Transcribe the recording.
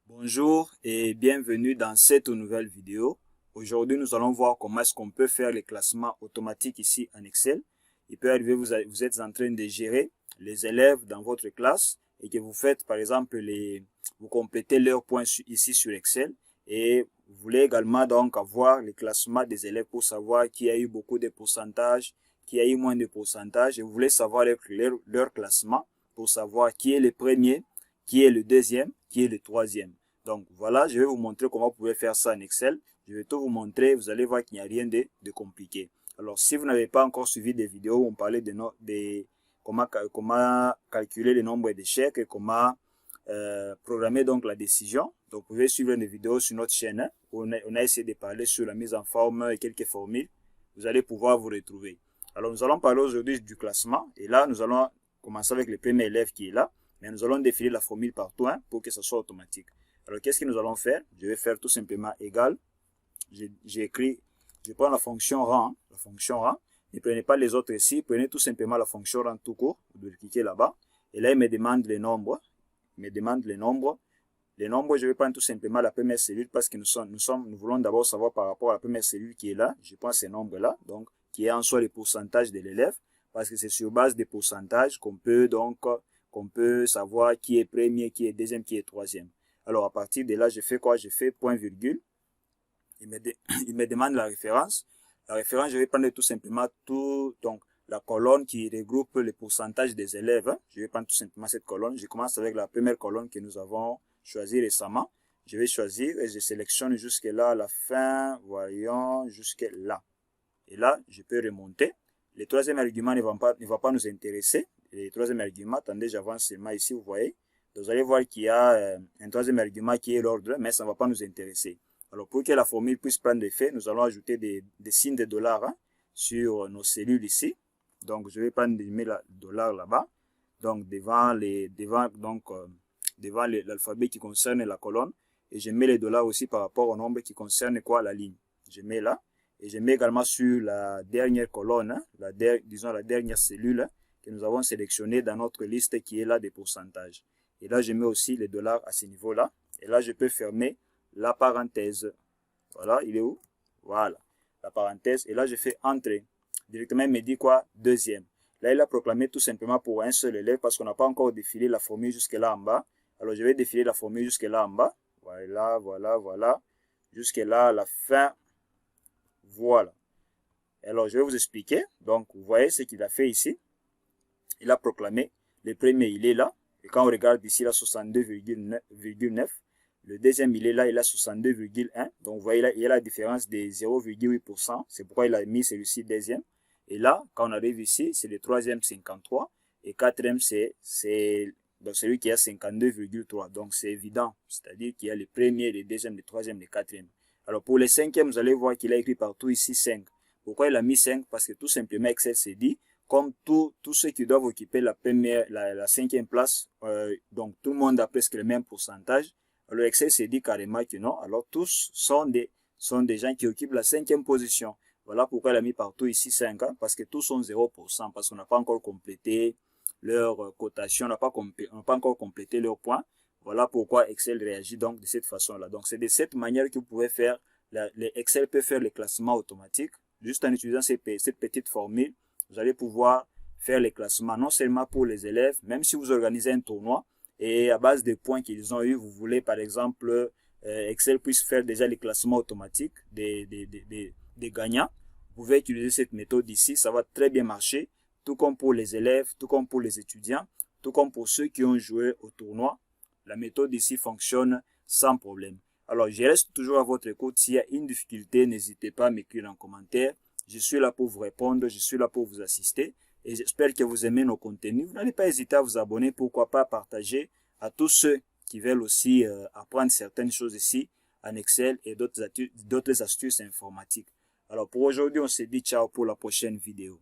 Bonjour et bienvenue dans cette nouvelle vidéo. Aujourd'hui, nous allons voir comment est-ce qu'on peut faire les classements automatiques ici en Excel. Il peut arriver vous êtes en train de gérer les élèves dans votre classe et que vous faites par exemple vous complétez leurs points ici sur Excel et vous voulez également donc avoir les classements des élèves pour savoir qui a eu beaucoup de pourcentages, qui a eu moins de pourcentages et vous voulez savoir leur classement pour savoir qui est le premier, qui est le deuxième, qui est le troisième. Donc voilà, je vais vous montrer comment vous pouvez faire ça en Excel. Je vais tout vous montrer, vous allez voir qu'il n'y a rien de compliqué. Alors si vous n'avez pas encore suivi des vidéos où on parlait de comment calculer le nombre d'échecs et comment programmer donc la décision. Donc vous pouvez suivre les vidéos sur notre chaîne hein, où on a essayé de parler sur la mise en forme et quelques formules. Vous allez pouvoir vous retrouver. Alors nous allons parler aujourd'hui du classement et là nous allons commencer avec le premier élève qui est là. Mais nous allons définir la formule partout hein, pour que ce soit automatique. Alors, qu'est-ce que nous allons faire? Je vais faire tout simplement égal. Je prends la fonction rang. La fonction rang. Ne prenez pas les autres ici. Prenez tout simplement la fonction rang tout court. Vous cliquez là-bas. Et là, il me demande les nombres. Les nombres, je vais prendre tout simplement la première cellule parce que nous voulons d'abord savoir par rapport à la première cellule qui est là. Je prends ces nombres-là. Donc, qui est en soi les pourcentages de l'élève. Parce que c'est sur base des pourcentages qu'on peut savoir qui est premier, qui est deuxième, qui est troisième. Alors, à partir de là, je fais quoi? Je fais point virgule. Il me demande la référence. La référence, je vais prendre tout simplement donc, la colonne qui regroupe les pourcentages des élèves. Je vais prendre tout simplement cette colonne. Je commence avec la première colonne que nous avons choisie récemment. Je vais choisir et je sélectionne jusque là à la fin. Voyons, jusque là. Et là, je peux remonter. Le troisième argument ne va pas nous intéresser. Le troisième argument, attendez, j'avance seulement ici, vous voyez. Donc, vous allez voir qu'il y a un troisième argument qui est l'ordre, mais ça ne va pas nous intéresser. Alors, pour que la formule puisse prendre effet, nous allons ajouter des signes de dollars hein, sur nos cellules ici. Donc, je vais prendre des dollars là-bas. Donc, devant l'alphabet qui concerne la colonne. Et je mets les dollars aussi par rapport au nombre qui concerne quoi? La ligne. Je mets là. Et je mets également sur la dernière colonne, hein, disons la dernière cellule hein, que nous avons sélectionnée dans notre liste qui est là des pourcentages. Et là, je mets aussi les dollars à ce niveau-là. Et là, je peux fermer la parenthèse. Voilà, il est où? Voilà, la parenthèse. Et là, je fais entrer. Directement, il me dit quoi? Deuxième. Là, il a proclamé tout simplement pour un seul élève parce qu'on n'a pas encore défilé la formule jusque là en bas. Alors, je vais défiler la formule jusque là en bas. Voilà, voilà, voilà. Jusque là, à la fin. Voilà. Alors, je vais vous expliquer. Donc, vous voyez ce qu'il a fait ici. Il a proclamé. Le premier, il est là. Et quand on regarde ici, il a 62,9. Le deuxième, il est là, il a 62,1. Donc, vous voyez là, il y a la différence de 0,8%. C'est pourquoi il a mis celui-ci deuxième. Et là, quand on arrive ici, c'est le troisième 53. Et quatrième, c'est celui qui a 52,3. Donc, c'est évident. C'est-à-dire qu'il y a le premier, le deuxième, le troisième, le quatrième. Alors, pour les cinquièmes, vous allez voir qu'il a écrit partout ici 5. Pourquoi il a mis 5? Parce que tout simplement, Excel s'est dit, comme tous ceux qui doivent occuper la cinquième place, donc tout le monde a presque le même pourcentage. Alors Excel s'est dit carrément que non. Alors tous sont des gens qui occupent la cinquième position. Voilà pourquoi il a mis partout ici 5, hein, parce que tous sont 0%, parce qu'on n'a pas encore complété leur cotation, on n'a pas encore complété leurs points. Voilà pourquoi Excel réagit donc de cette façon-là. Donc c'est de cette manière que vous pouvez faire, Excel peut faire le classement automatique, juste en utilisant cette petite formule. Vous allez pouvoir faire les classements, non seulement pour les élèves, même si vous organisez un tournoi, et à base des points qu'ils ont eu, vous voulez par exemple, Excel puisse faire déjà les classements automatiques des gagnants. Vous pouvez utiliser cette méthode ici, ça va très bien marcher, tout comme pour les élèves, tout comme pour les étudiants, tout comme pour ceux qui ont joué au tournoi. La méthode ici fonctionne sans problème. Alors, je reste toujours à votre écoute. S'il y a une difficulté, n'hésitez pas à m'écrire en commentaire. Je suis là pour vous répondre, je suis là pour vous assister et j'espère que vous aimez nos contenus. Vous n'allez pas hésiter à vous abonner, pourquoi pas partager à tous ceux qui veulent aussi apprendre certaines choses ici en Excel et d'autres astuces informatiques. Alors pour aujourd'hui, on se dit ciao pour la prochaine vidéo.